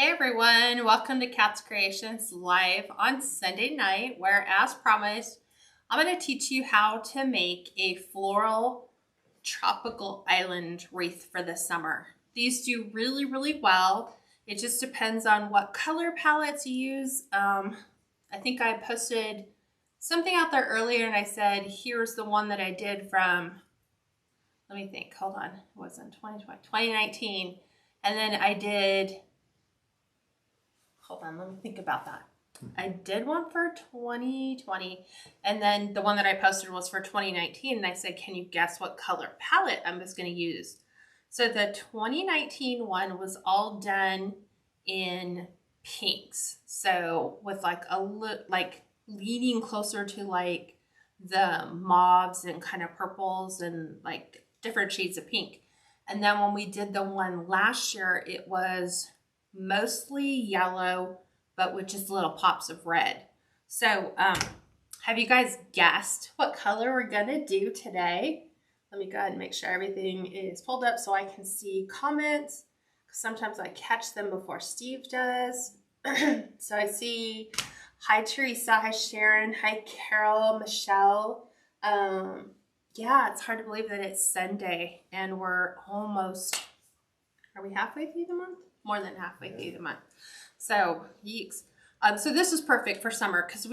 Hey everyone, welcome to Kats Creations live on Sunday night, where as promised, I'm going to teach you how to make a floral tropical island wreath for the summer. These do really well. It just depends on what color palettes you use. I think I posted something out there earlier and I said, here's the one that I did from, let me think, hold on, it wasn't 2019. And then I did, hold on, let me think about that. I did one for 2020, and then the one that I posted was for 2019, and I said, can you guess what color palette I'm just going to use? So the 2019 one was all done in pinks, so with like leaning closer to like the mauves and kind of purples and like different shades of pink. And then when we did the one last year, it was mostly yellow, but with just little pops of red. So have you guys guessed what color we're gonna do today? Let me go ahead and make sure everything is pulled up so I can see comments. Sometimes I catch them before Steve does. So I see, hi Teresa, hi Sharon, hi Carol, Michelle. Yeah, it's hard to believe that it's Sunday and we're almost, are we halfway through the month? More than halfway through the month. So, yeeks. So this is perfect for summer because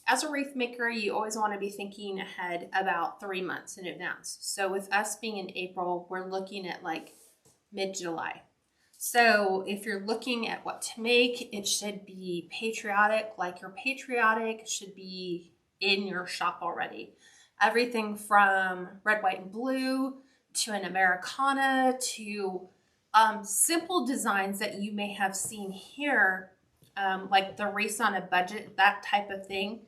as a wreath maker, you always want to be thinking ahead about 3 months in advance. So with us being in April, we're looking at like mid-July. So if you're looking at what to make, it should be patriotic, like your patriotic should be in your shop already. Everything from red, white, and blue to an Americana to simple designs that you may have seen here, like the Race on a Budget, that type of thing.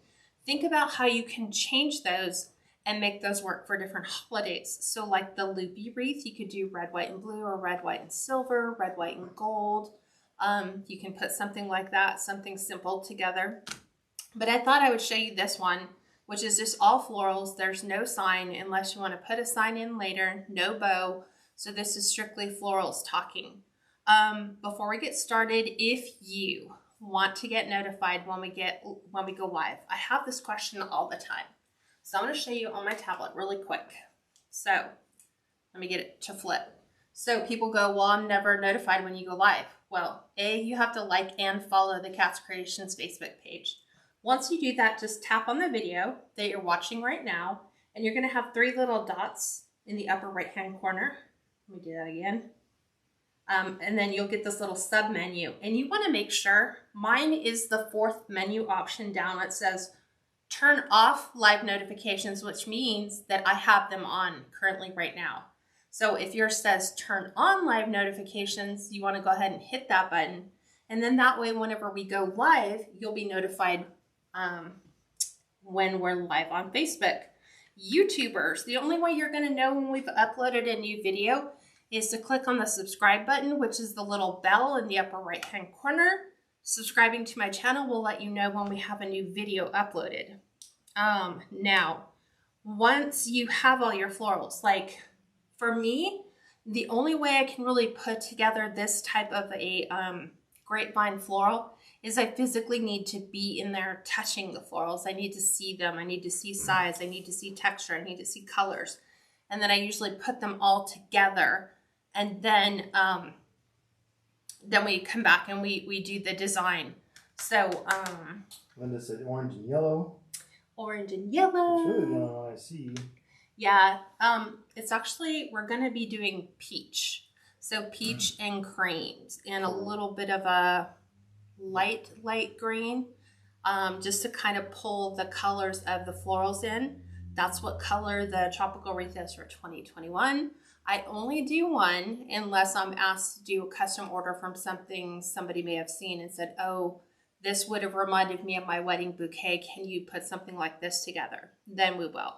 Think about how you can change those and make those work for different holidays. So like the loopy wreath, you could do red, white, and blue, or red, white, and silver, red, white, and gold. You can put something like that, something simple together. But I thought I would show you this one, which is just all florals. There's no sign unless you want to put a sign in later, no bow. So this is strictly florals talking. Before we get started, if you want to get notified when we go live, I have this question all the time. So I'm going to show you on my tablet really quick. So let me get it to flip. So people go, well, I'm never notified when you go live. Well, you have to like and follow the Kats Creations Facebook page. Once you do that, just tap on the video that you're watching right now, and you're going to have 3 little dots in the upper right-hand corner. Let me do that again. And then you'll get this little sub menu, and you want to make sure, mine is the 4th menu option down. It says turn off live notifications, which means that I have them on currently right now. So if yours says turn on live notifications, you want to go ahead and hit that button. And then that way, whenever we go live, you'll be notified when we're live on Facebook. YouTubers, the only way you're going to know when we've uploaded a new video is to click on the subscribe button, which is the little bell in the upper right hand corner. Subscribing to my channel will let you know when we have a new video uploaded. Now, once you have all your florals, like for me, the only way I can really put together this type of a grapevine floral is I physically need to be in there touching the florals. I need to see them. I need to see size. I need to see texture. I need to see colors. And then I usually put them all together. And then we come back and we do the design. So Linda said orange and yellow. Orange and yellow. It's really yellow, I see. Yeah. It's actually, we're going to be doing peach. So peach and creams and a little bit of a light green, just to kind of pull the colors of the florals in. That's what color the tropical wreath is for 2021. I only do one unless I'm asked to do a custom order from something somebody may have seen and said, oh, this would have reminded me of my wedding bouquet. Can you put something like this together? Then we will.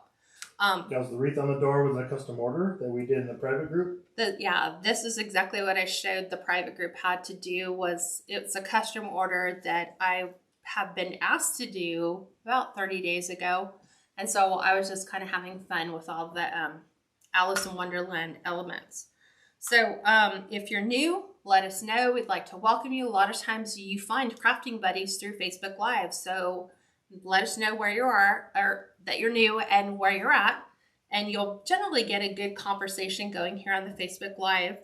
That was the wreath on the door was a custom order that we did in the private group? Yeah, this is exactly what I showed the private group had to do. It's a custom order that I have been asked to do about 30 days ago. And so I was just kind of having fun with all the Alice in Wonderland elements. So if you're new, let us know. We'd like to welcome you. A lot of times you find crafting buddies through Facebook Live. So let us know where you are, or that you're new and where you're at. And you'll generally get a good conversation going here on the Facebook Live.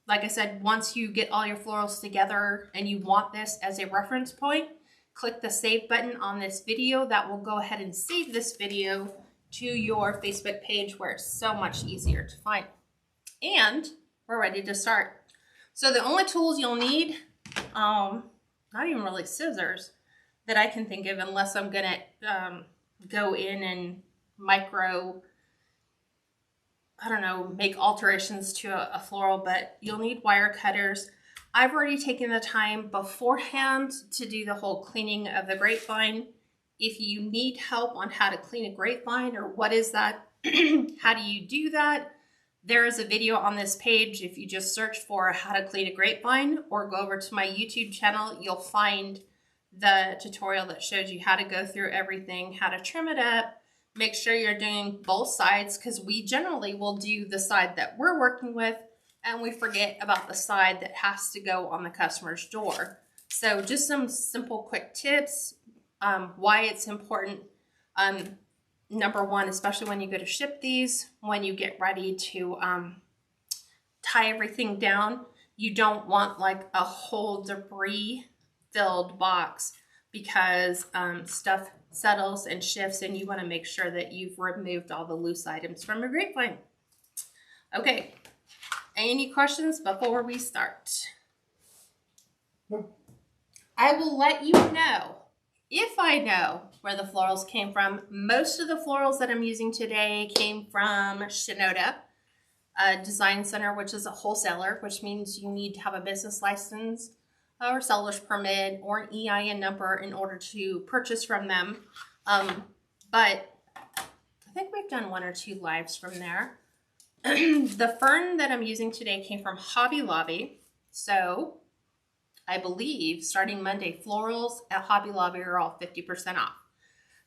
Like I said, once you get all your florals together and you want this as a reference point, click the save button on this video. That will go ahead and save this video to your Facebook page where it's so much easier to find. And we're ready to start. So the only tools you'll need, not even really scissors that I can think of, unless I'm gonna go in and make alterations to a floral, but you'll need wire cutters. I've already taken the time beforehand to do the whole cleaning of the grapevine. If you need help on how to clean a grapevine or what is that, how do you do that, there is a video on this page. If you just search for how to clean a grapevine or go over to my YouTube channel, you'll find the tutorial that shows you how to go through everything, how to trim it up. Make sure you're doing both sides, because we generally will do the side that we're working with and we forget about the side that has to go on the customer's door. So just some simple quick tips, why it's important. Number one, especially when you go to ship these, when you get ready to tie everything down, you don't want like a whole debris filled box, because stuff settles and shifts, and you want to make sure that you've removed all the loose items from your grapevine. Okay, any questions before we start? Nope. I will let you know if I know where the florals came from. Most of the florals that I'm using today came from Shinoda Design Center, which is a wholesaler, which means you need to have a business license or seller's permit or an EIN number in order to purchase from them. But I think we've done 1 or 2 lives from there. The fern that I'm using today came from Hobby Lobby. So I believe starting Monday, florals at Hobby Lobby are all 50% off.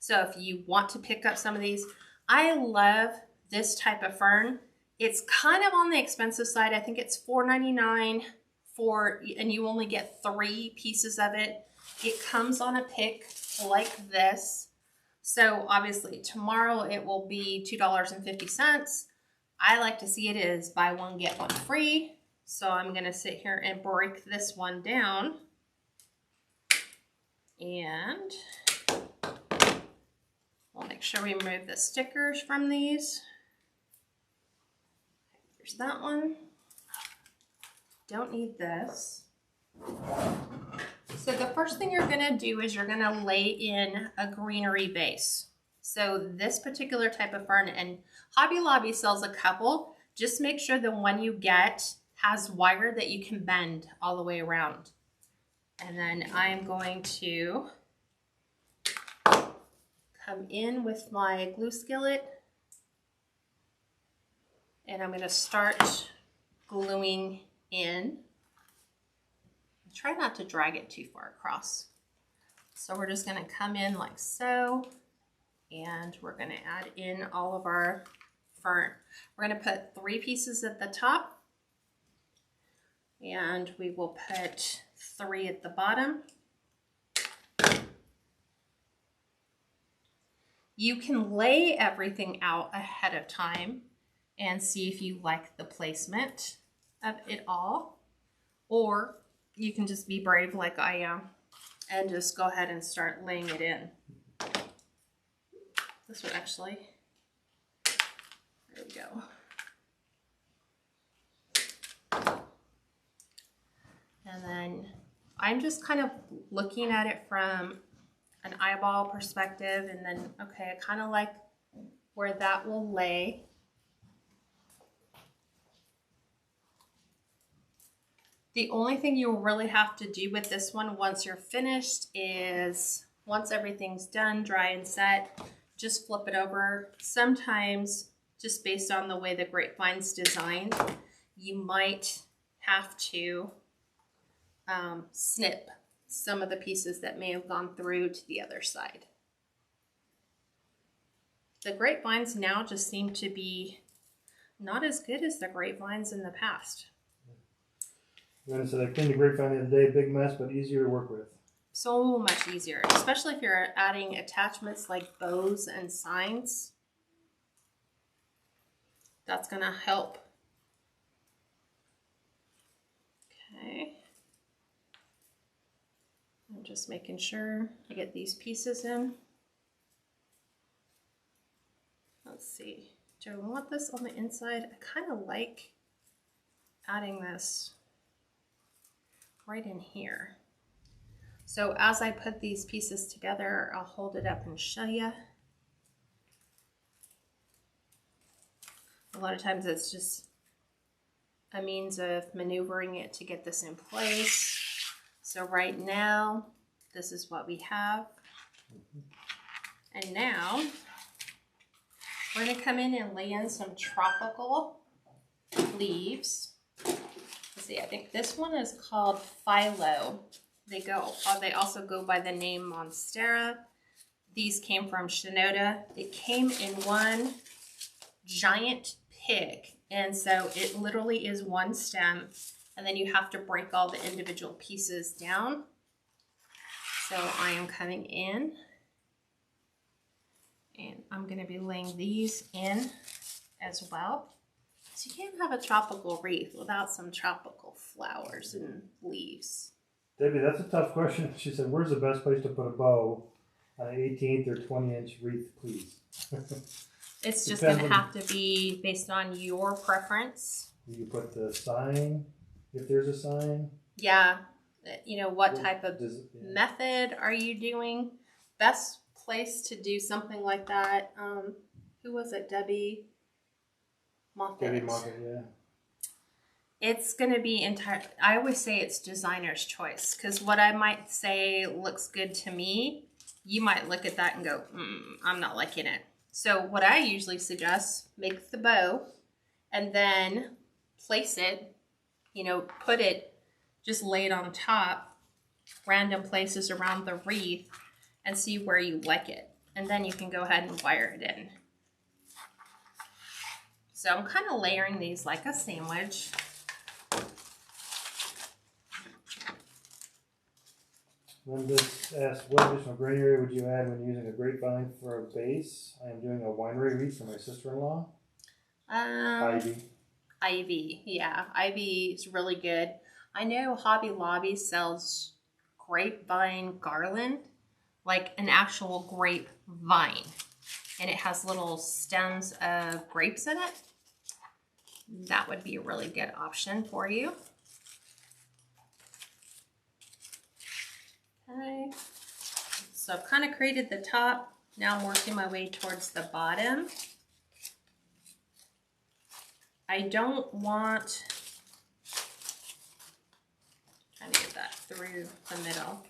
So if you want to pick up some of these, I love this type of fern. It's kind of on the expensive side. I think it's $4.99 and you only get 3 pieces of it. It comes on a pick like this. So obviously tomorrow it will be $2.50. I like to see it as buy one, get one free. So I'm going to sit here and break this one down. And we'll make sure we remove the stickers from these. There's that one. Don't need this. So the first thing you're going to do is you're going to lay in a greenery base. So this particular type of fern, and Hobby Lobby sells a couple, just make sure the one you get has wire that you can bend all the way around. And then I'm going to come in with my glue skillet and I'm going to start gluing in. Try not to drag it too far across. So we're just going to come in like so, and we're going to add in all of our fern. We're going to put 3 pieces at the top, and we will put 3 at the bottom. You can lay everything out ahead of time and see if you like the placement of it all, or you can just be brave like I am and just go ahead and start laying it in. This would actually, there we go. And then I'm just kind of looking at it from an eyeball perspective, and then, okay, I kind of like where that will lay. The only thing you'll really have to do with this one once you're finished is, once everything's done, dry and set, just flip it over. Sometimes, just based on the way the grapevine's designed, you might have to snip some of the pieces that may have gone through to the other side. The grapevines now just seem to be not as good as the grapevines in the past. Then said I cleaned the grapevine the other day, big mess, but easier to work with. So much easier, especially if you're adding attachments like bows and signs. That's gonna help. Okay. I'm just making sure I get these pieces in. Let's see. Do I want this on the inside? I kind of like adding this right in here. So as I put these pieces together, I'll hold it up and show you. A lot of times it's just a means of maneuvering it to get this in place. So right now, this is what we have. And now, we're gonna come in and lay in some tropical leaves. Let's see, I think this one is called Philo. They also go by the name Monstera. These came from Shinoda. It came in one giant pig. And so it literally is one stem. And then you have to break all the individual pieces down. So I am coming in. And I'm going to be laying these in as well. So you can't have a tropical wreath without some tropical flowers and leaves. Debbie, that's a tough question. She said, where's the best place to put a bow on an 18th or 20-inch wreath, please? It's just going to have to be based on your preference. You put the sign, if there's a sign. Yeah. You know, what type of method are you doing? Best place to do something like that. Who was it? Debbie Moffat. Debbie Moffat, yeah. It's going to be I always say it's designer's choice, because what I might say looks good to me, you might look at that and go, I'm not liking it. So what I usually suggest, make the bow and then place it, you know, just lay it on top, random places around the wreath, and see where you like it. And then you can go ahead and wire it in. So I'm kind of layering these like a sandwich. Linda asked, what additional greenery would you add when using a grapevine for a base? I am doing a winery wreath for my sister-in-law. Ivy, yeah. Ivy is really good. I know Hobby Lobby sells grapevine garland, like an actual grapevine. And it has little stems of grapes in it. That would be a really good option for you. Okay, so I've kind of created the top. Now I'm working my way towards the bottom. I don't want, trying to get that through the middle.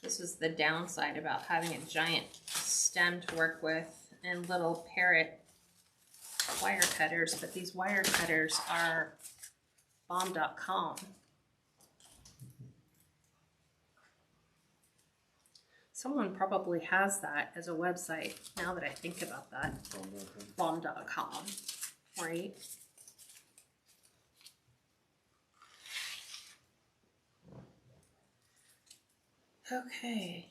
This is the downside about having a giant stem to work with and little parrot wire cutters, but these wire cutters are bomb.com. Someone probably has that as a website, now that I think about that. Bomb.com, right? Okay.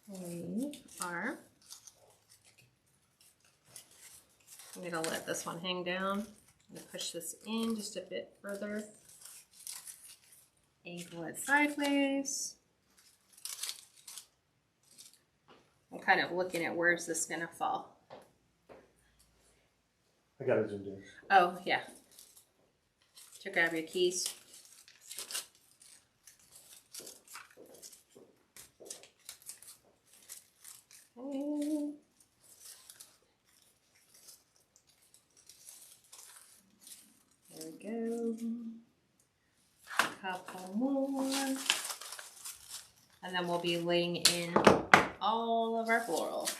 We are, I'm going to let this one hang down. I'm going to push this in just a bit further. Angle it sideways. I'm kind of looking at where's this going to fall. I got it zoomed in. Oh, yeah. To grab your keys. Okay. There we go. A couple more. And then we'll be laying in all of our floral.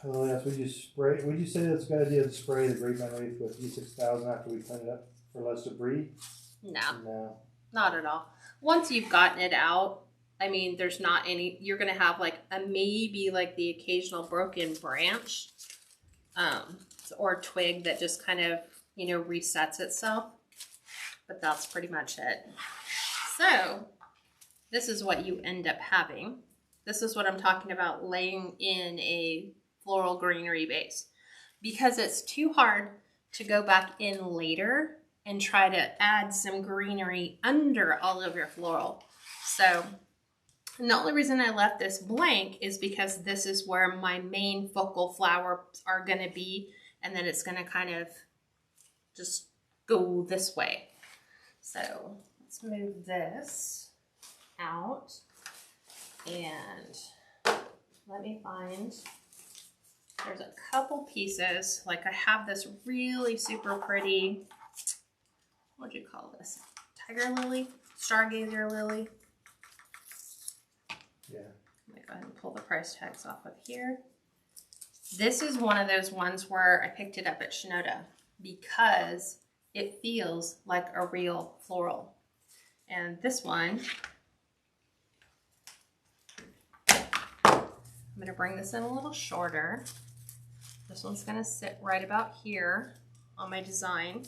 Oh yes, would you say that's a good idea to spray the grapevine wreath with E6000 after we clean it up for less debris? No, not at all. Once you've gotten it out, I mean, there's not any, you're going to have like maybe like the occasional broken branch, or twig that just kind of, you know, resets itself. But that's pretty much it. So this is what you end up having. This is what I'm talking about laying in a floral greenery base, because it's too hard to go back in later and try to add some greenery under all of your floral. So and the only reason I left this blank is because this is where my main focal flowers are going to be, and then it's going to kind of just go this way. So let's move this out, and let me find, there's a couple pieces, like I have this really super pretty, what do you call this? Tiger lily? Stargazer lily? Yeah. I'm gonna go ahead and pull the price tags off of here. This is one of those ones where I picked it up at Shinoda because it feels like a real floral. And this one, I'm gonna bring this in a little shorter. This one's gonna sit right about here on my design.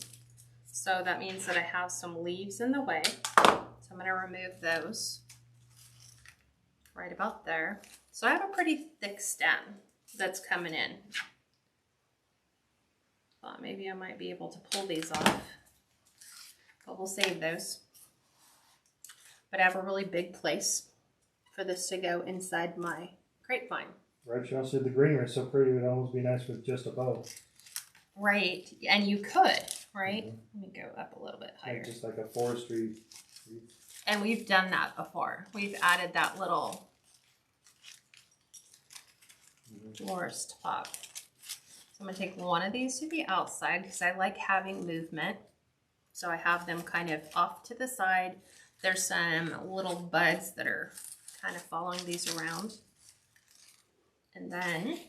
So that means that I have some leaves in the way. So I'm gonna remove those. Right about there. So I have a pretty thick stem that's coming in. Thought maybe I might be able to pull these off, but we'll save those. But I have a really big place for this to go inside my grapevine. Right, you also said the greenery is so pretty, it would almost be nice with just a bow. Right, and you could, right? Let me go up a little bit higher. Like just like a forestry. And we've done that before. We've added that little florist top. So I'm going to take one of these to the outside because I like having movement. So I have them kind of off to the side. There's some little buds that are kind of following these around. And then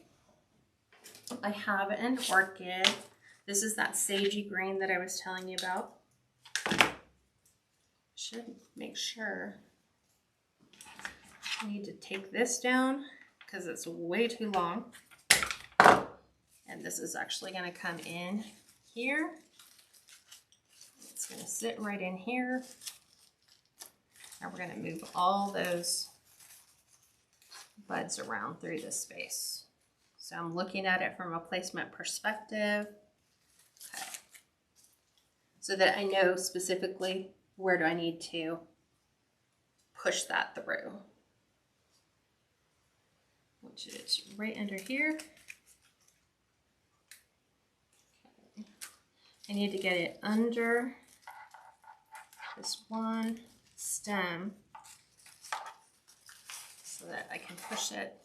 I have an orchid. This is that sagey green that I was telling you about. Should make sure. I need to take this down because it's way too long. And this is actually going to come in here. It's going to sit right in here. And we're going to move all those buds around through this space. So I'm looking at it from a placement perspective. Okay. So that I know specifically where do I need to push that through. Which is right under here. Okay. I need to get it under this one stem so that I can push it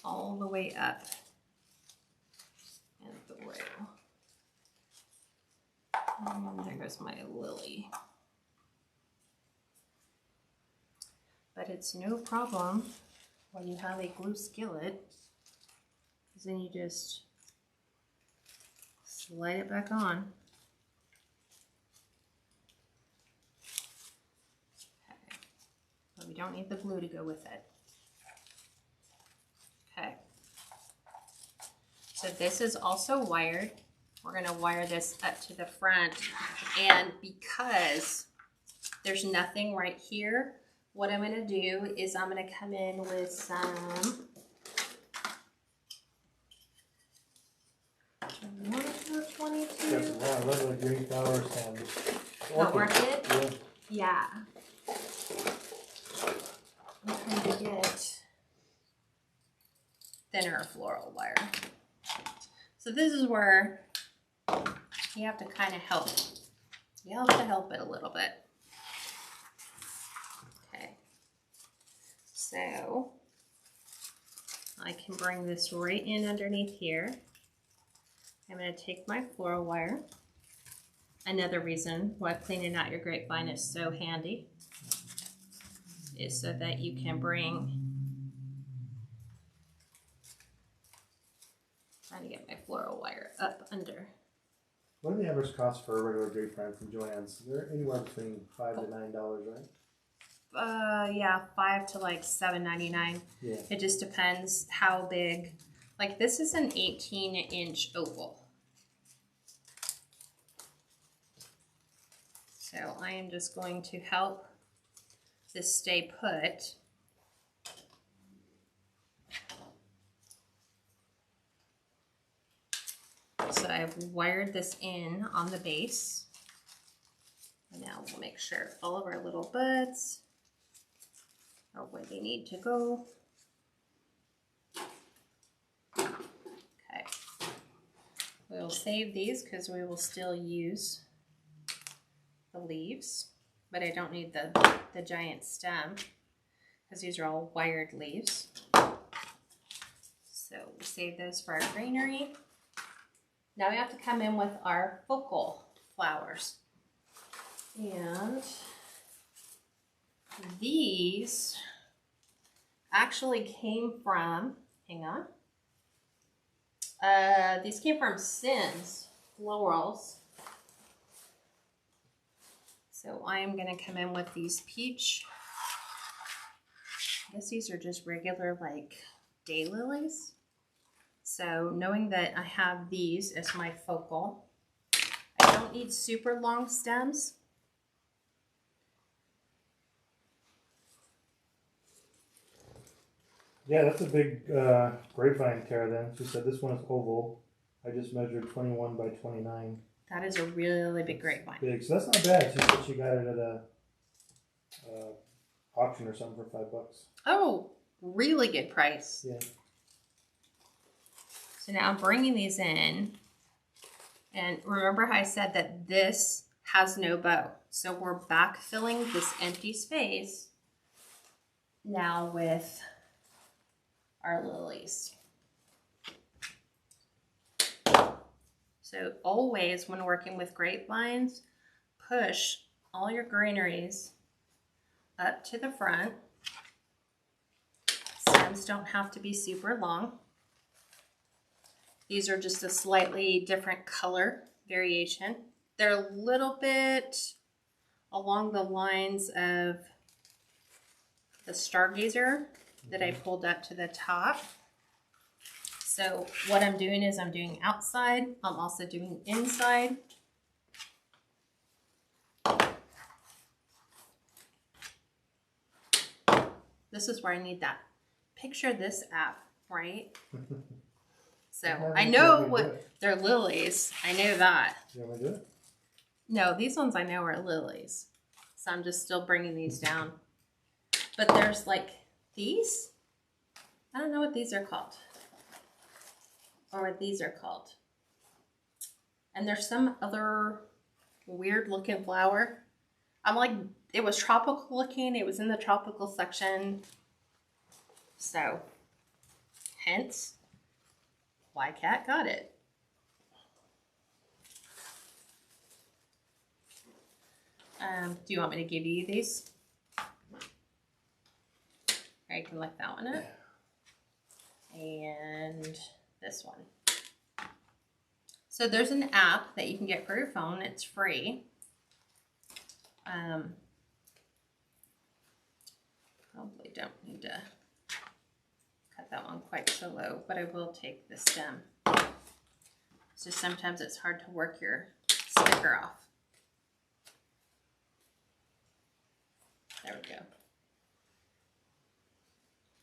all the way up and through. And there goes my lily. But it's no problem when you have a glue skillet, because then you just slide it back on. Okay. But we don't need the glue to go with it. Okay. So this is also wired. We're going to wire this up to the front, and because there's nothing right here, what I'm going to do is I'm going to come in with some 22. That's a lot of lovely green flowers and The orchid? Yeah. Yeah. I'm trying to get thinner floral wire. So this is where you have to kind of help. You have to help it a little bit. Okay. So I can bring this right in underneath here. I'm going to take my floral wire. Another reason why cleaning out your grapevine is so handy is so that you can bring, trying to get my floral wire up under. What do the average cost for a regular grapevine from Joann's? They're anywhere between $5 to $9, right? Yeah, $5 to like $7.99. Yeah. It just depends how big. Like this is an 18-inch oval. So I am just going to help this stay put. So I've wired this in on the base. And now we'll make sure all of our little buds are where they need to go. Okay. We'll save these because we will still use the leaves, but I don't need the giant stem because these are all wired leaves. So we'll save those for our greenery. Now we have to come in with our focal flowers. And these actually came from, hang on, these came from Sin's Florals. So I am going to come in with these peach. I guess these are just regular like daylilies. So knowing that I have these as my focal, I don't need super long stems. Yeah, that's a big grapevine tear then. She said this one is oval. I just measured 21 by 29. That is a really big grapevine. Big, so that's not bad. She said she got it at a auction or something for $5. Oh, really good price. Yeah. So now I'm bringing these in. And remember how I said that this has no bow. So we're backfilling this empty space now with our lilies. So always when working with grapevines, push all your greeneries up to the front. Stems don't have to be super long. These are just a slightly different color variation. They're a little bit along the lines of the stargazer that I pulled up to the top. So what I'm doing is I'm doing outside. I'm also doing inside. This is where I need that. Picture this app, right? So I know what they're lilies. I know that. You want me to do it? No, these ones I know are lilies. So I'm just still bringing these down. But there's like these. I don't know what these are called. Or what these are called. And there's some other weird looking flower. I'm like, it was tropical looking. It was in the tropical section. So, hence why Kat got it. Do you want me to give you these? Or you can lick that one up. And this one. So there's an app that you can get for your phone. It's free. Probably don't need to cut that one quite so low, but I will take the stem. So sometimes it's hard to work your sticker off. There we go.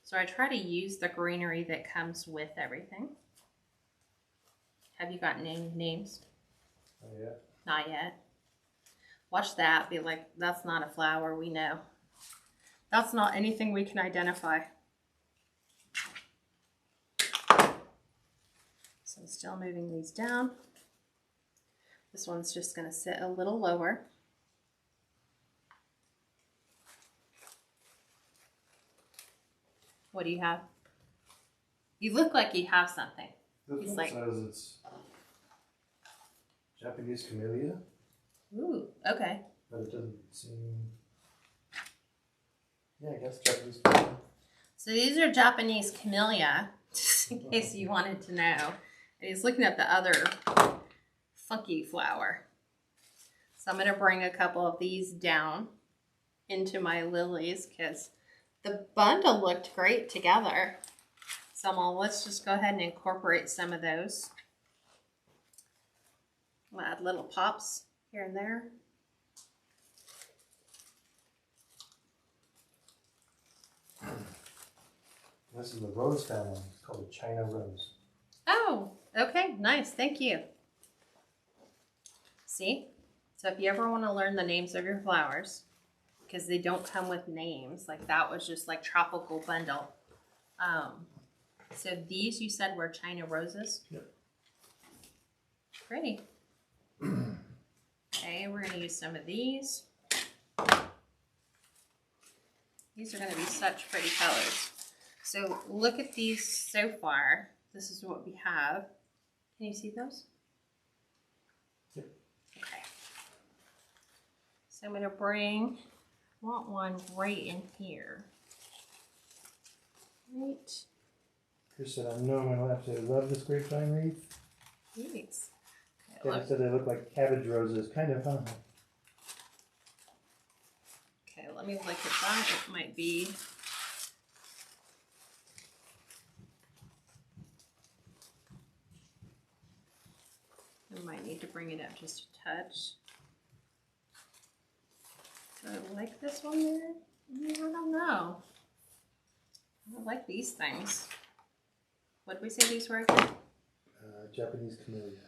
So I try to use the greenery that comes with everything. Have you gotten any names? Not yet. Not yet. Watch that, be like, that's not a flower, we know. That's not anything we can identify. So I'm still moving these down. This one's just gonna sit a little lower. What do you have? You look like you have something. This one says it's Japanese Camellia. Ooh, okay. But it doesn't seem... Yeah, I guess Japanese Camellia. So these are Japanese Camellia, just in case you wanted to know. And he's looking at the other funky flower. So I'm going to bring a couple of these down into my lilies because the bundle looked great together. Let's just go ahead and incorporate some of those. We'll add little pops here and there. This is the rose family. It's called the China Rose. Oh, okay, nice, thank you. See? So if you ever want to learn the names of your flowers, because they don't come with names, like that was just like tropical bundle. So these you said were China roses? Yep. Pretty. Okay, we're going to use some of these. These are going to be such pretty colors. So look at these so far. This is what we have. Can you see those? Yep. Okay. So I'm going to bring, I want one right in here. Right. Chris said, I know I'm going to absolutely love this grapevine wreath. Thanks. Okay, Kevin said they look like cabbage roses, kind of, huh? okay, let me look at that. It might be. I might need to bring it up just a touch. Do I like this one there? I don't know. I don't like these things. What did we say these were again? Japanese camellia.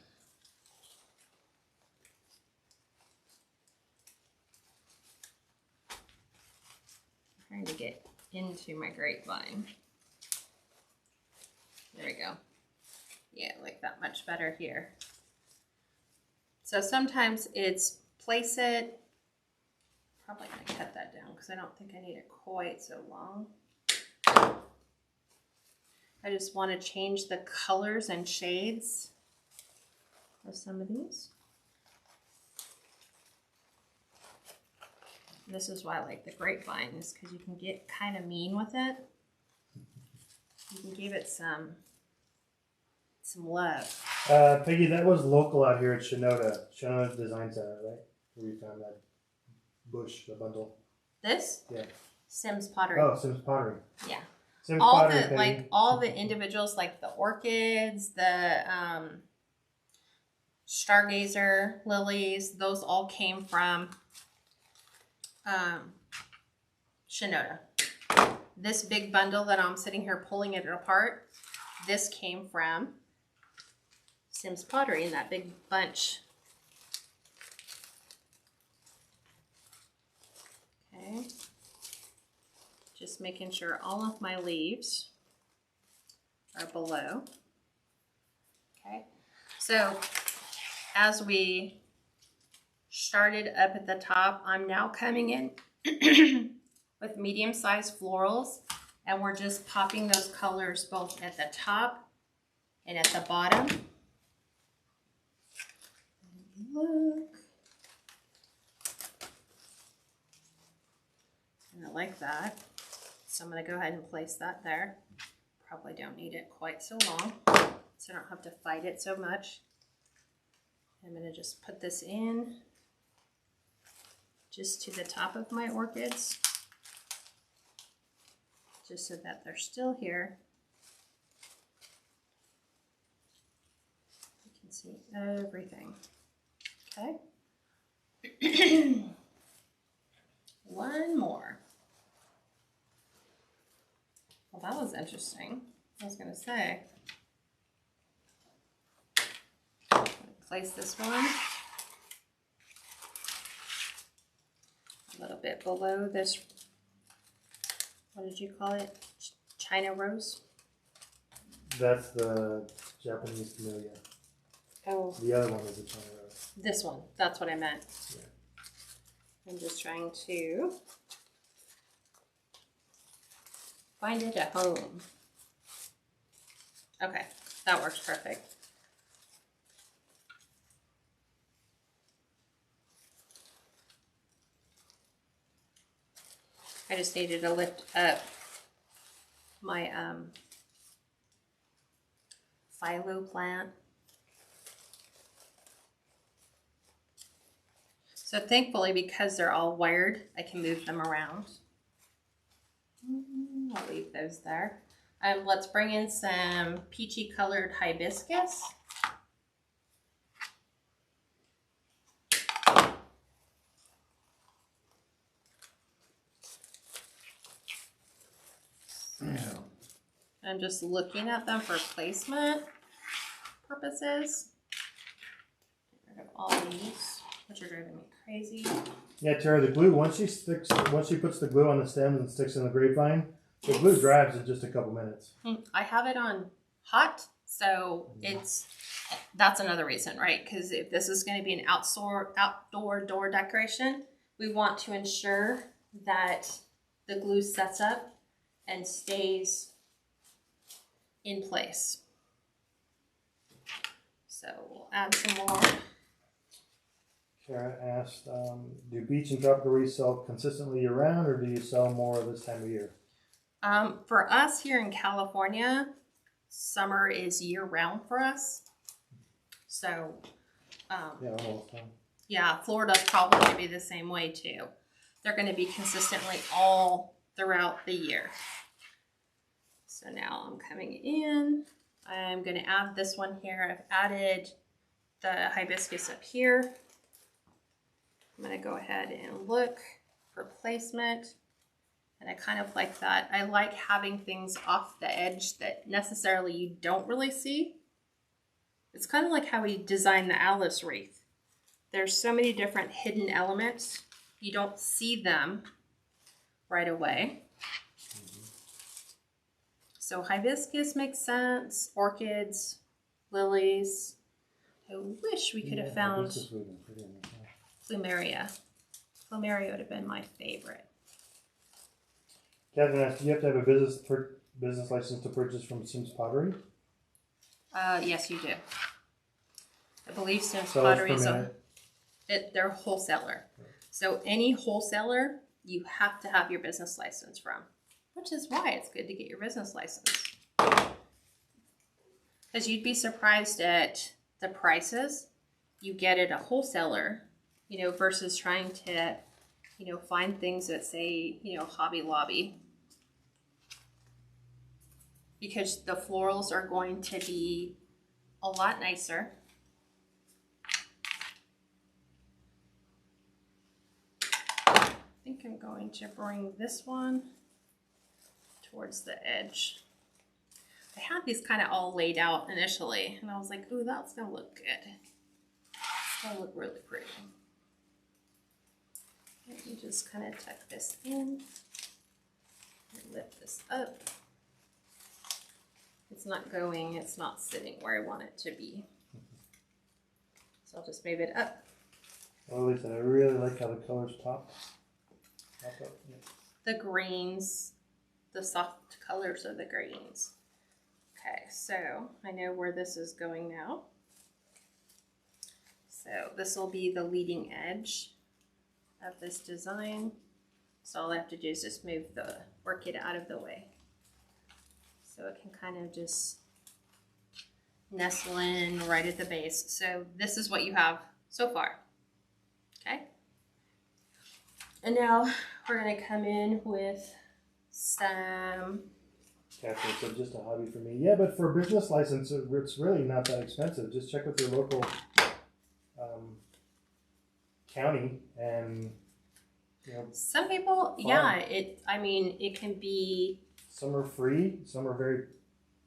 I'm trying to get into my grapevine. There we go. Yeah, I like that much better here. So sometimes it's place it. Probably gonna cut that down because I don't think I need it quite so long. I just want to change the colors and shades of some of these. And this is why I like the grapevine, is because you can get kind of mean with it. You can give it some love. Peggy, that was local out here at Shinoda Design Center, right? Where you found that bush, the bundle. This? Yeah. Sims Pottery. Oh, Sims Pottery. Yeah. Sims All Pottery, the Peggy. like all the individuals, like the orchids, the stargazer, lilies, those all came from Shinoda. This big bundle that I'm sitting here pulling it apart, this came from Sims Pottery in that big bunch. Okay. Just making sure all of my leaves are below. Okay. So as we started up at the top, I'm now coming in with medium-sized florals, and we're just popping those colors both at the top and at the bottom. Look. And I like that. So I'm going to go ahead and place that there. Probably don't need it quite so long, so I don't have to fight it so much. I'm going to just put this in just to the top of my orchids, just so that they're still here. You can see everything. Okay. One more. Well, that was interesting. I was going to say. Place this one a little bit below this. What did you call it? China rose? That's the Japanese camellia. Oh. The other one is the China rose. This one. That's what I meant. Yeah. I'm just trying to find it at home. Okay, that works perfect. I just needed to lift up my phyllo plant. So thankfully, because they're all wired, I can move them around. I'll leave those there. Let's bring in some peachy colored hibiscus. So, I'm just looking at them for placement purposes. Get rid of all these, which are driving me crazy. Yeah, Tara, the glue, once she puts the glue on the stems and sticks in the grapevine, the glue dries in just a couple minutes. I have it on hot, so that's another reason, right? Because if this is going to be an outdoor door decoration, we want to ensure that the glue sets up and stays in place. So we'll add some more. Sarah asked, do beach and tropical wreaths sell consistently year round, or do you sell more this time of year? For us here in California, summer is year round for us. So, yeah, almost. Yeah, Florida's probably going to be the same way too. They're going to be consistently all throughout the year. So now I'm coming in. I'm going to add this one here. I've added the hibiscus up here. I'm going to go ahead and look for placement. And I kind of like that. I like having things off the edge that necessarily you don't really see. It's kind of like how we designed the Alice wreath. There's so many different hidden elements. You don't see them right away. So hibiscus makes sense. Orchids, lilies. I wish we could have found plumeria. Plumeria would have been my favorite. Catherine asked, do you have to have a business license to purchase from Sims Pottery? Yes, you do. I believe Sims Pottery is they're a wholesaler. So any wholesaler, you have to have your business license from, which is why it's good to get your business license. Because you'd be surprised at the prices you get at a wholesaler, versus trying to, find things that say, Hobby Lobby. Because the florals are going to be a lot nicer. I think I'm going to bring this one towards the edge. I had these kind of all laid out initially, and I was like, ooh, that's going to look good. It's going to look really pretty. Let me just kind of tuck this in and lift this up. It's not sitting where I want it to be. So I'll just move it up. Well, Lisa, I really like how the colors pop up. Yeah. The greens, the soft colors of the greens. Okay, so I know where this is going now. So this will be the leading edge of this design. So all I have to do is just move the orchid out of the way. So it can kind of just nestle in right at the base. So this is what you have so far. Okay. And now we're going to come in with some... Catherine said, just a hobby for me. Yeah, but for a business license, it's really not that expensive. Just check with your local county and, Some people, yeah, it can be... Some are free, some are very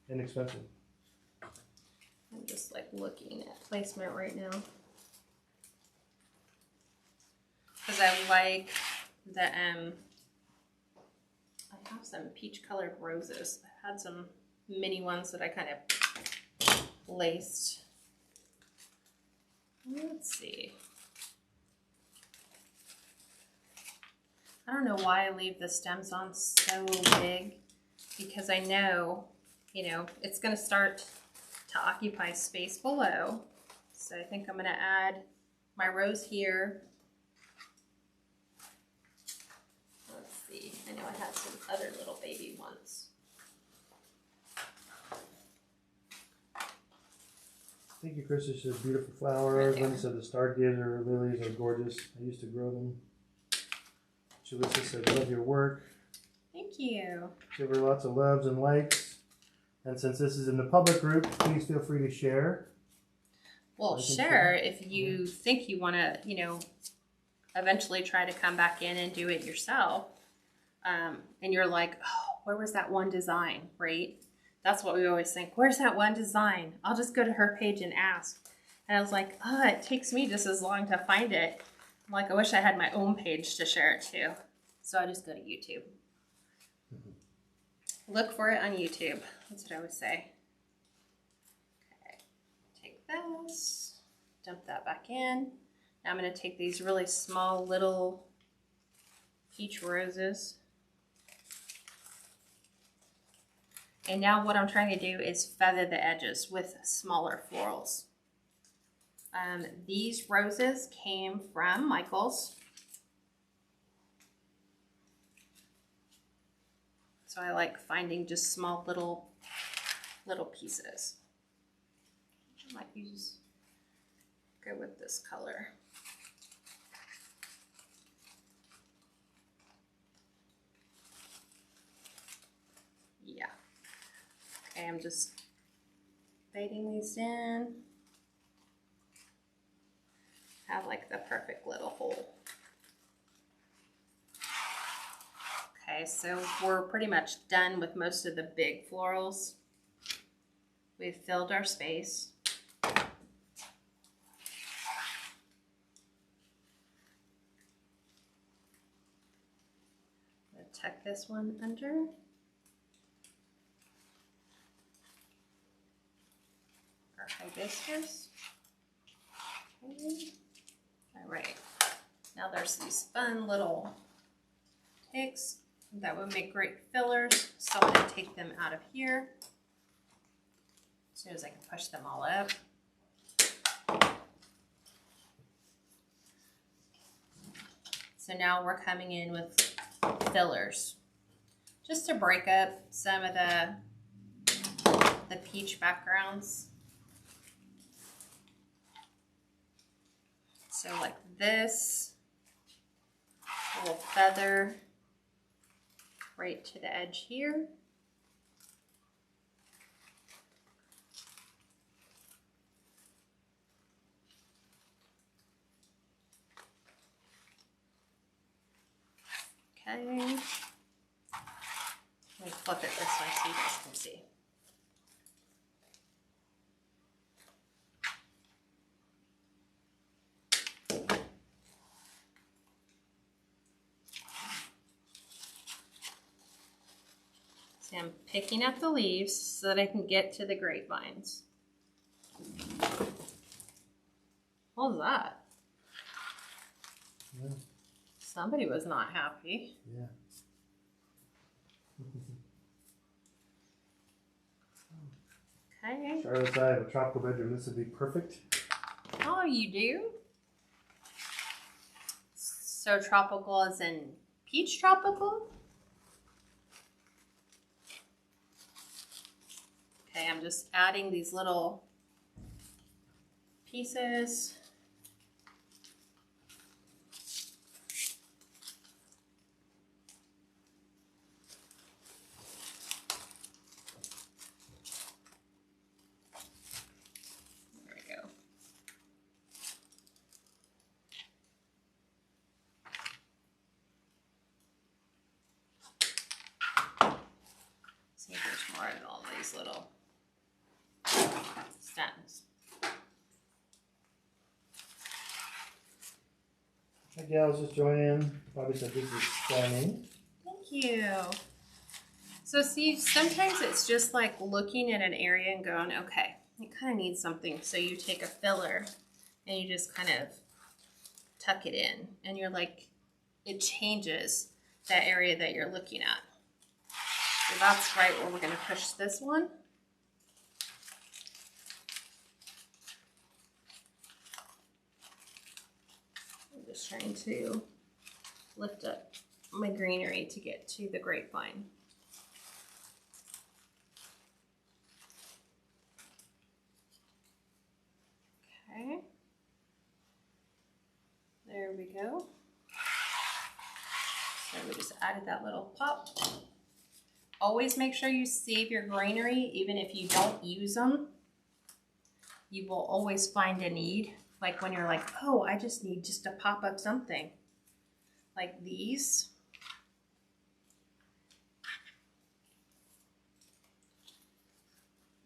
inexpensive. I'm just like looking at placement right now. Because I like the, I have some peach colored roses. I had some mini ones that I kind of laced. Let's see. I don't know why I leave the stems on so big, because I know, it's going to start to occupy space below. So I think I'm going to add my rose here. Let's see. I know I have some other little baby ones. Thank you, Chris. It's a beautiful flowers. Linda said the stargazer lilies are gorgeous. I used to grow them. Julissa said, love your work. Thank you. Give her lots of loves and likes. And since this is in the public group, please feel free to share. Well, share if you think you want to, you know, eventually try to come back in and do it yourself. And you're like, oh, where was that one design, right? That's what we always think. Where's that one design? I'll just go to her page and ask. And I was like, oh, it takes me just as long to find it. I'm like, I wish I had my own page to share it to. So I just go to YouTube. Look for it on YouTube. That's what I always say. Okay, take this, dump that back in. Now I'm going to take these really small little peach roses. And now what I'm trying to do is feather the edges with smaller florals. These roses came from Michael's. So I like finding just small little pieces. I might go with this color. Yeah. Okay, I'm just fading these in. Have like the perfect little hole. Okay, so we're pretty much done with most of the big florals. We've filled our space. I'm going to tuck this one under. Our hibiscus. Okay. All right, now there's these fun little ticks that would make great fillers. So I'm going to take them out of here as soon as I can push them all up. So now we're coming in with fillers just to break up some of the peach backgrounds. So like this, we'll feather right to the edge here. Okay. Let me flip it this way so you guys can see. See, I'm picking up the leaves so that I can get to the grapevines. What was that? Yeah. Somebody was not happy. Yeah. Okay. Charlotte, I have a tropical bedroom. This would be perfect. Oh, you do? So tropical as in peach tropical? Okay, I'm just adding these little pieces. There we go. See if there's more in all these little stems. Hi gals, just join in. Bobby said this is stunning. Thank you. So see, sometimes it's just like looking at an area and going, okay, it kind of needs something. So you take a filler and you just kind of tuck it in and you're like, it changes that area that you're looking at. So that's right where we're going to push this one. I'm just trying to lift up my greenery to get to the grapevine. Okay. There we go. So we just added that little pop. always make sure you save your greenery, even if you don't use them. You will always find a need. Like when you're like, oh, I just need just to pop up something. Like these.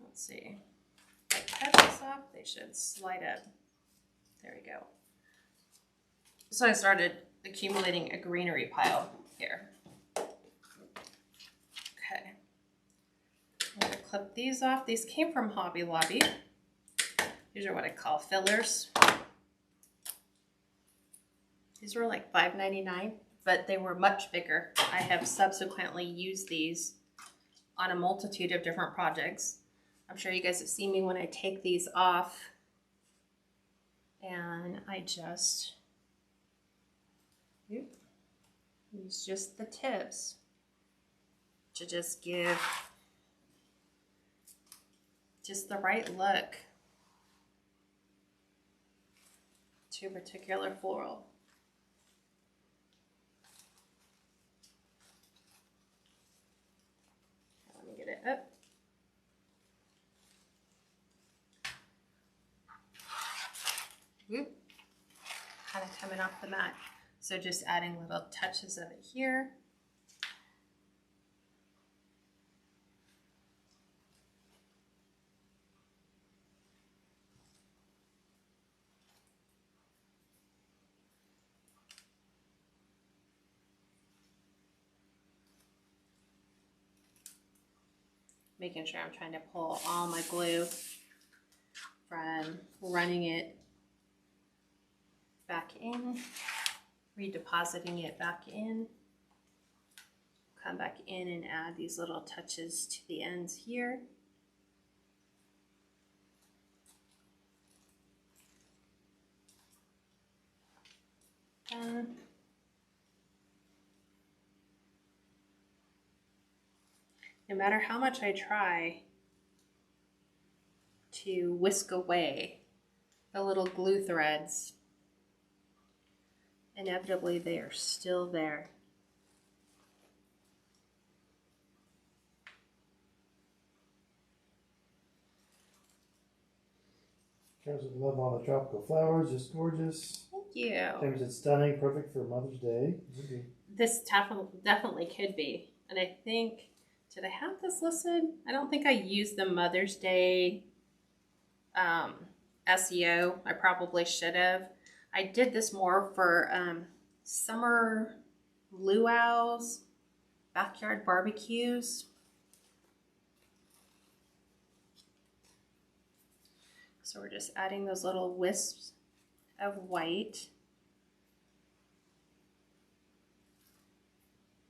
Let's see. If I cut this off, they should slide up. There we go. So I started accumulating a greenery pile here. Okay. I'm going to clip these off. These came from Hobby Lobby. These are what I call fillers. These were like $5.99, but they were much bigger. I have subsequently used these on a multitude of different projects. I'm sure you guys have seen me when I take these off and I just use just the tips to just give just the right look to a particular floral. Let me get it up. Whoop. Kind of coming off the mat. So just adding little touches of it here. Making sure I'm trying to pull all my glue from running it back in, redepositing it back in, come back in and add these little touches to the ends here. No matter how much I try to whisk away the little glue threads, inevitably they are still there. Carol's would love all the tropical flowers, just gorgeous. Thank you. James, it's stunning, perfect for Mother's Day. This definitely could be. And I think, did I have this listed? I don't think I used the Mother's Day SEO. I probably should have. I did this more for summer luau's, backyard barbecues. So we're just adding those little wisps of white.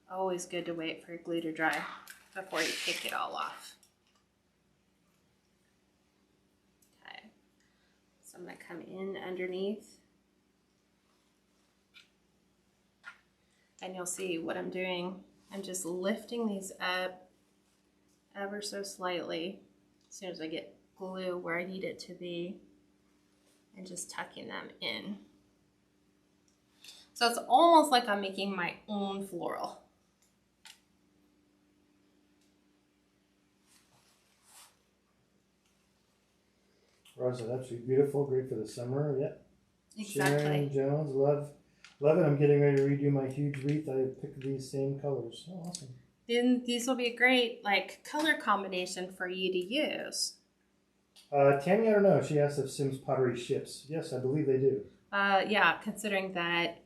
Always good to wait for your glue to dry before you take it all off. Okay, so I'm going to come in underneath. And you'll see what I'm doing. I'm just lifting these up ever so slightly as soon as I get glue where I need it to be and just tucking them in. So it's almost like I'm making my own floral. Rosa, that's absolutely beautiful, great for the summer, yeah. Exactly. Sharon Jones, love it. I'm getting ready to redo my huge wreath. I picked these same colors. Oh, awesome. Then these will be a great color combination for you to use. Tammy, I don't know. She asked if Sims Pottery ships. Yes, I believe they do. Yeah, considering that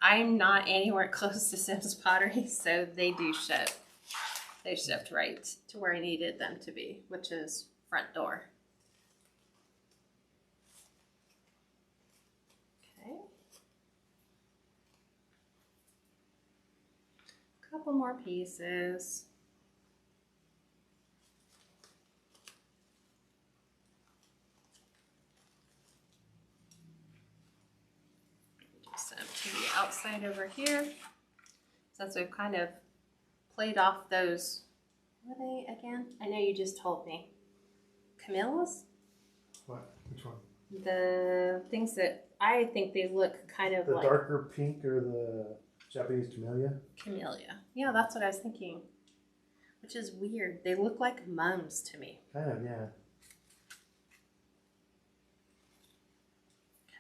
I'm not anywhere close to Sims Pottery, so they do ship. They shipped right to where I needed them to be, which is front door. Okay. A couple more pieces. To the outside over here, since we've kind of played off those, what are they again? I know you just told me. Camellias? What? Which one? The things that I think they look kind of like... The darker pink or the Japanese camellia? Camellia. Yeah, that's what I was thinking. which is weird. They look like mums to me. Kind of, yeah.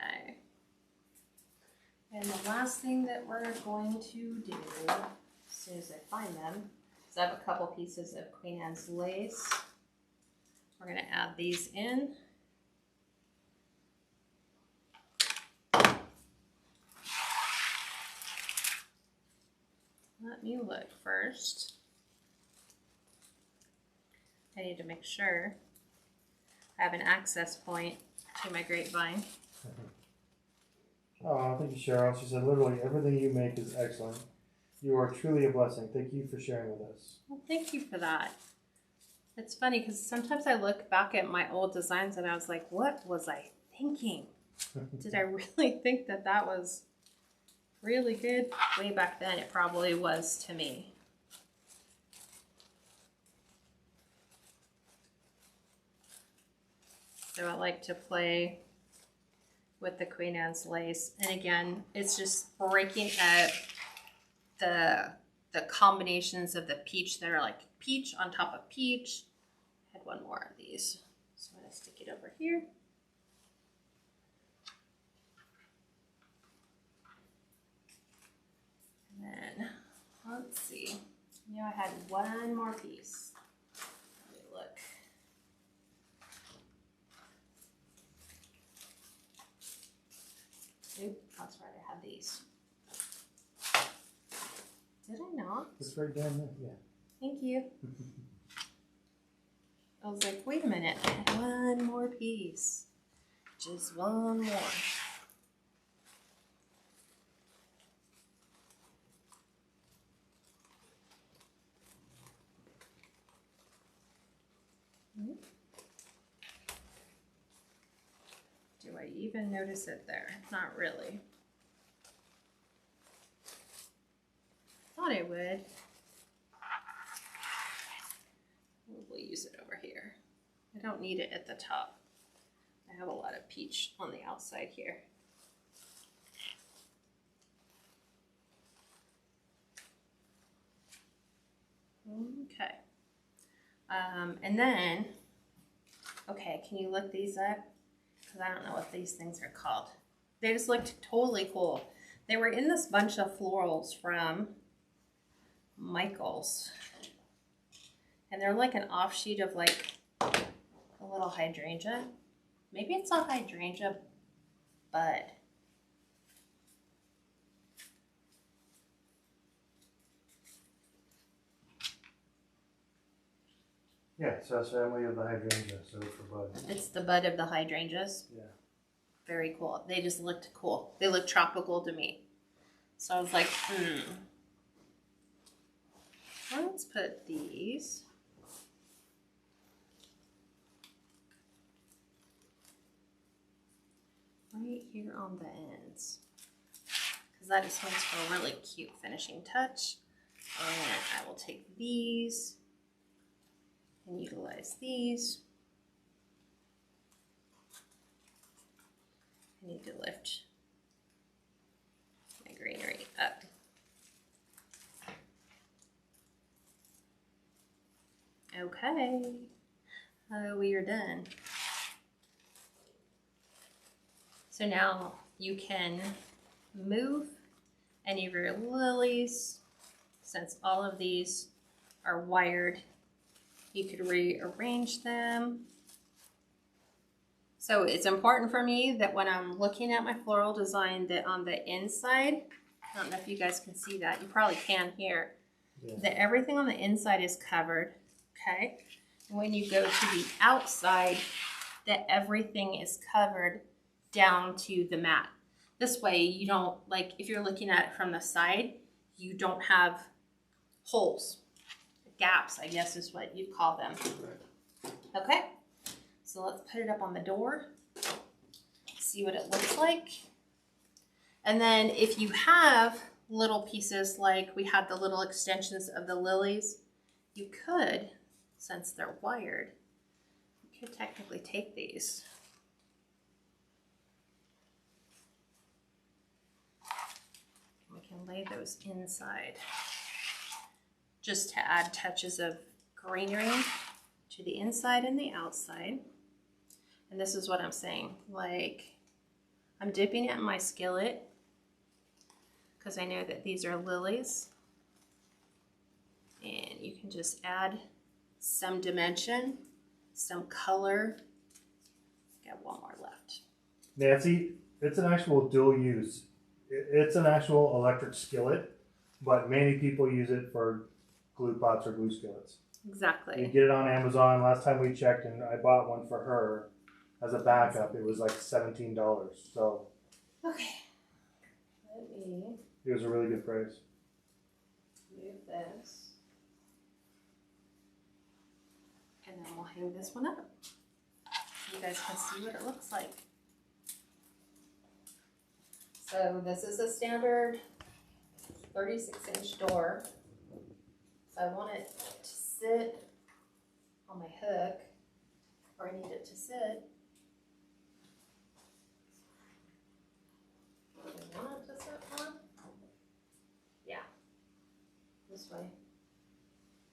Okay. And the last thing that we're going to do, as soon as I find them, is I have a couple pieces of Queen Anne's lace. We're going to add these in. Let me look first. I need to make sure I have an access point to my grapevine. Oh, thank you, Cheryl. She said, literally, everything you make is excellent. You are truly a blessing. Thank you for sharing with us. Well, thank you for that. It's funny because sometimes I look back at my old designs and I was like, what was I thinking? Did I really think that that was really good? Way back then, it probably was to me. So I like to play with the Queen Anne's lace. And again, it's just breaking up the combinations of the peach that are like peach on top of peach. I had one more of these. So I'm going to stick it over here. And then, let's see. I had one more piece. Let me look. Oop, that's right, I had these. Did I not? It's right down there, yeah. Thank you. I was like, wait a minute, I had one more piece. Just one more. Do I even notice it there? Not really. Thought I would. We'll use it over here. I don't need it at the top. I have a lot of peach on the outside here. Okay. And then, okay, can you look these up? Because I don't know what these things are called. They just looked totally cool. They were in this bunch of florals from Michael's. And they're like an offshoot of like a little hydrangea. Maybe it's a hydrangea bud. Yeah, so it's family of the hydrangea, so it's the bud. It's the bud of the hydrangeas. Yeah. Very cool. They just looked cool. They looked tropical to me. So I was like, Let's put these. Right here on the ends. Because that just makes for a really cute finishing touch. And I will take these and utilize these. I need to lift my greenery up. Okay, we are done. So now you can move any of your lilies. Since all of these are wired, you could rearrange them. So it's important for me that when I'm looking at my floral design that on the inside, I don't know if you guys can see that, you probably can here, that everything on the inside is covered, okay? And when you go to the outside, that everything is covered down to the mat. This way you don't, like if you're looking at it from the side, you don't have holes, gaps, I guess is what you'd call them. Okay, so let's put it up on the door, see what it looks like. And then if you have little pieces, like we had the little extensions of the lilies, you could, since they're wired, you could technically take these. We can lay those inside just to add touches of greenery to the inside and the outside. And this is what I'm saying. Like, I'm dipping it in my skillet because I know that these are lilies. And you can just add some dimension, some color. Got one more left. Nancy, it's an actual dual use. It's an actual electric skillet, but many people use it for glue pots or glue skillets. Exactly. You get it on Amazon. Last time we checked, and I bought one for her as a backup. It was like $17. So okay, let me it was a really good price. move this, and then we'll hang this one up so you guys can see what it looks like. So this is a standard 36-inch door. So I want it to sit on my hook, or I need it to sit. Do I want it to sit on? Yeah, this way.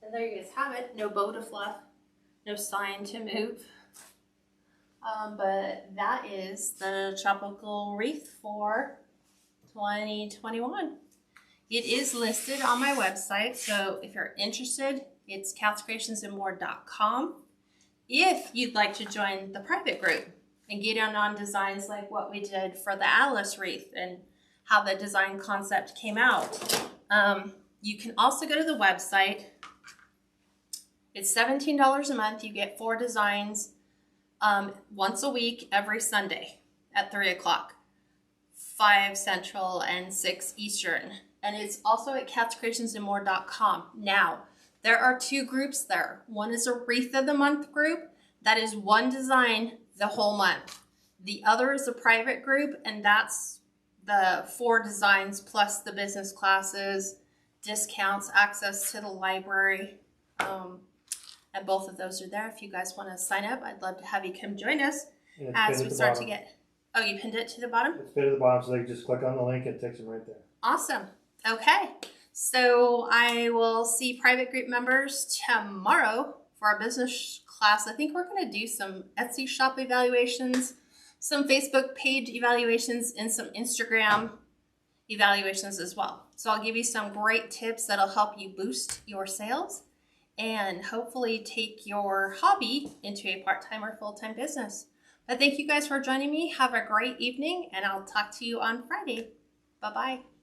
And there you guys have it. No bow to fluff, no sign to move. But that is the tropical wreath for 2021. It is listed on my website, so if you're interested, it's KatsCreationsNMore.com. If you'd like to join the private group and get in on designs like what we did for the Atlas wreath and how the design concept came out, you can also go to the website. It's $17 a month. You get 4 designs once a week, every Sunday at 3 o'clock. 5 Central and 6 Eastern. And it's also at KatsCreationsNMore.com. Now, there are 2 groups there. One is a Wreath of the Month group. That is 1 design the whole month. The other is a private group, and that's the 4 designs plus the business classes, discounts, access to the library. And both of those are there. If you guys want to sign up, I'd love to have you come join us as we start to get... Oh, you pinned it to the bottom? It's pinned to the bottom, so they can just click on the link and it takes them right there. Awesome. Okay. So I will see private group members tomorrow for our business class. I think we're going to do some Etsy shop evaluations, some Facebook page evaluations, and some Instagram evaluations as well. So I'll give you some great tips that'll help you boost your sales and hopefully take your hobby into a part-time or full-time business. But thank you guys for joining me. Have a great evening, and I'll talk to you on Friday. Bye-bye.